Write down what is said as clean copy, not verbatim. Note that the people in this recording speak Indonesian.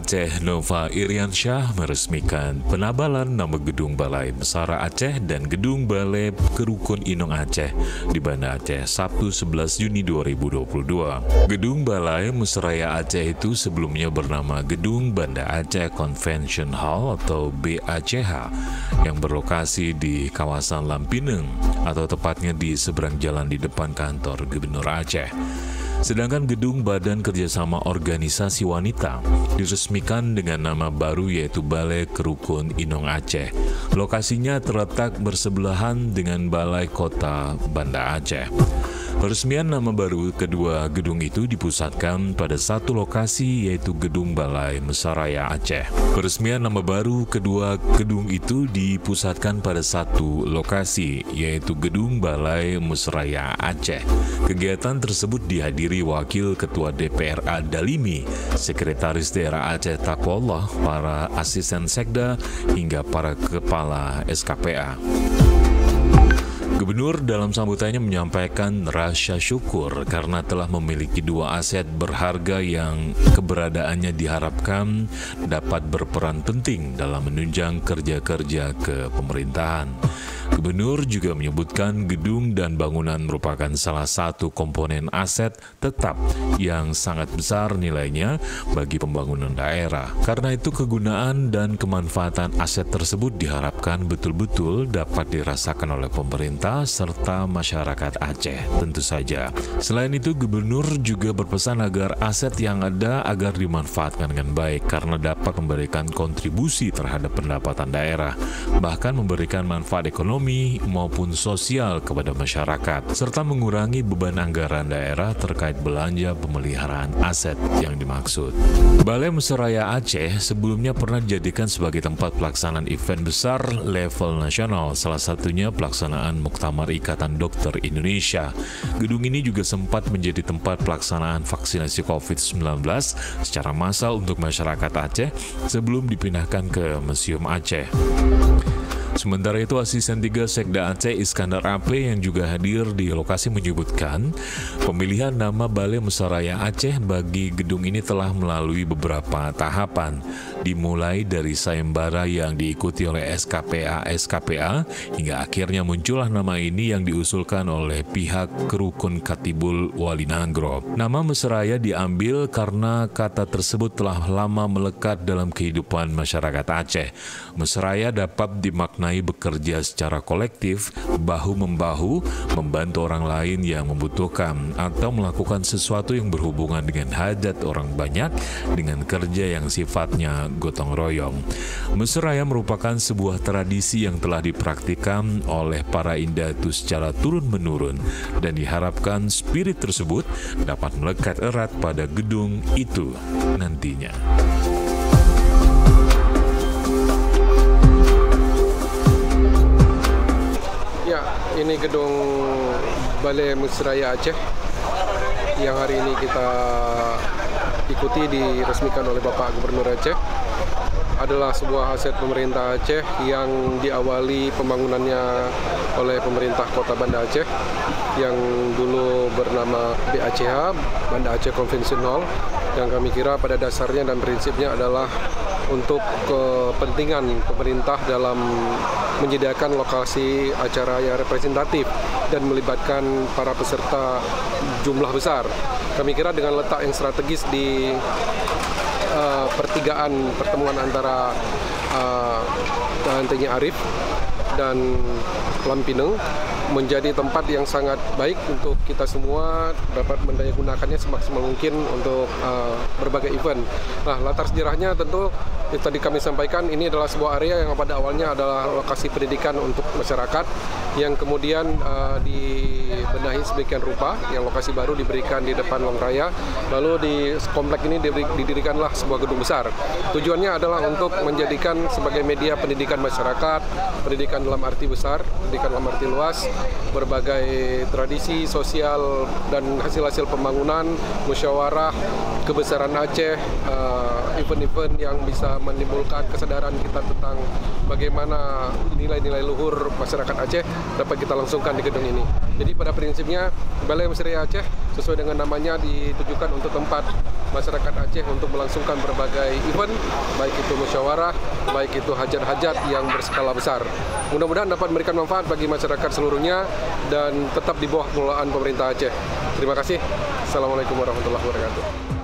Aceh Nova Iriansyah meresmikan penabalan nama Gedung Balai Mesara Aceh dan Gedung Balai Kerukun Inong Aceh di Banda Aceh Sabtu 11 Juni 2022. Gedung Balai Mesraya Aceh itu sebelumnya bernama Gedung Banda Aceh Convention Hall atau BACH yang berlokasi di kawasan Lampineng atau tepatnya di seberang jalan di depan kantor Gubernur Aceh. Sedangkan gedung Badan Kerjasama Organisasi Wanita diresmikan dengan nama baru yaitu Balai Kerukun Inong Aceh. Lokasinya terletak bersebelahan dengan Balai Kota Banda Aceh. Peresmian nama baru kedua gedung itu dipusatkan pada satu lokasi yaitu Gedung Balai Mesaraya Aceh. Peresmian nama baru kedua gedung itu dipusatkan pada satu lokasi yaitu Gedung Balai Mesaraya Aceh. Kegiatan tersebut dihadiri Wakil Ketua DPRA Dalimi, Sekretaris Daerah Aceh Taqwallah, para asisten sekda hingga para kepala SKPA. Gubernur dalam sambutannya menyampaikan rasa syukur karena telah memiliki dua aset berharga yang keberadaannya diharapkan dapat berperan penting dalam menunjang kerja-kerja ke pemerintahan. Gubernur juga menyebutkan gedung dan bangunan merupakan salah satu komponen aset tetap yang sangat besar nilainya bagi pembangunan daerah. Karena itu kegunaan dan kemanfaatan aset tersebut diharapkan betul-betul dapat dirasakan oleh pemerintah serta masyarakat Aceh tentu saja. Selain itu, Gubernur juga berpesan agar aset yang ada agar dimanfaatkan dengan baik karena dapat memberikan kontribusi terhadap pendapatan daerah, bahkan memberikan manfaat ekonomi maupun sosial kepada masyarakat, serta mengurangi beban anggaran daerah terkait belanja pemeliharaan aset yang dimaksud. Balai Mesaraya Aceh sebelumnya pernah dijadikan sebagai tempat pelaksanaan event besar level nasional, salah satunya pelaksanaan Muktamar Ikatan Dokter Indonesia. Gedung ini juga sempat menjadi tempat pelaksanaan vaksinasi COVID-19 secara massal untuk masyarakat Aceh sebelum dipindahkan ke Museum Aceh. Sementara itu, Asisten 3 Sekda Aceh Iskandar AP yang juga hadir di lokasi menyebutkan pemilihan nama Balai Mesaraya Aceh bagi gedung ini telah melalui beberapa tahapan, dimulai dari sayembara yang diikuti oleh SKPA hingga akhirnya muncullah nama ini yang diusulkan oleh pihak Kerukun Katibul Wali Nanggro. Nama Mesaraya diambil karena kata tersebut telah lama melekat dalam kehidupan masyarakat Aceh. Mesaraya dapat dimaknai bekerja secara kolektif, bahu-membahu, membantu orang lain yang membutuhkan, atau melakukan sesuatu yang berhubungan dengan hajat orang banyak dengan kerja yang sifatnya gotong royong. Mesaraya merupakan sebuah tradisi yang telah dipraktikkan oleh para indatu secara turun-menurun dan diharapkan spirit tersebut dapat melekat erat pada gedung itu nantinya. Ya, ini gedung Balai Mesaraya Aceh yang hari ini kita ikuti diresmikan oleh Bapak Gubernur Aceh. Adalah sebuah aset pemerintah Aceh yang diawali pembangunannya oleh pemerintah Kota Banda Aceh yang dulu bernama BACH, Banda Aceh Convention Hall, yang kami kira pada dasarnya dan prinsipnya adalah untuk kepentingan pemerintah dalam menyediakan lokasi acara yang representatif dan melibatkan para peserta jumlah besar. Kami kira dengan letak yang strategis di pertigaan pertemuan antara Tanjung Arif dan Lampineng menjadi tempat yang sangat baik untuk kita semua dapat mendayagunakannya semaksimal mungkin untuk berbagai event. Nah, latar sejarahnya tentu tadi kami sampaikan ini adalah sebuah area yang pada awalnya adalah lokasi pendidikan untuk masyarakat yang kemudian dibenahi sedemikian rupa, yang lokasi baru diberikan di depan Long Raya. Lalu di komplek ini didirikanlah sebuah gedung besar. Tujuannya adalah untuk menjadikan sebagai media pendidikan masyarakat, pendidikan dalam arti besar, pendidikan dalam arti luas, berbagai tradisi sosial dan hasil-hasil pembangunan, musyawarah, kebesaran Aceh, event-event yang bisa menimbulkan kesadaran kita tentang bagaimana nilai-nilai luhur masyarakat Aceh dapat kita langsungkan di gedung ini. Jadi pada prinsipnya Balai Musraya Aceh sesuai dengan namanya ditujukan untuk tempat masyarakat Aceh untuk melangsungkan berbagai event, baik itu musyawarah, baik itu hajat-hajat yang berskala besar. Mudah-mudahan dapat memberikan manfaat bagi masyarakat seluruhnya dan tetap di bawah pengelolaan pemerintah Aceh. Terima kasih. Assalamualaikum warahmatullahi wabarakatuh.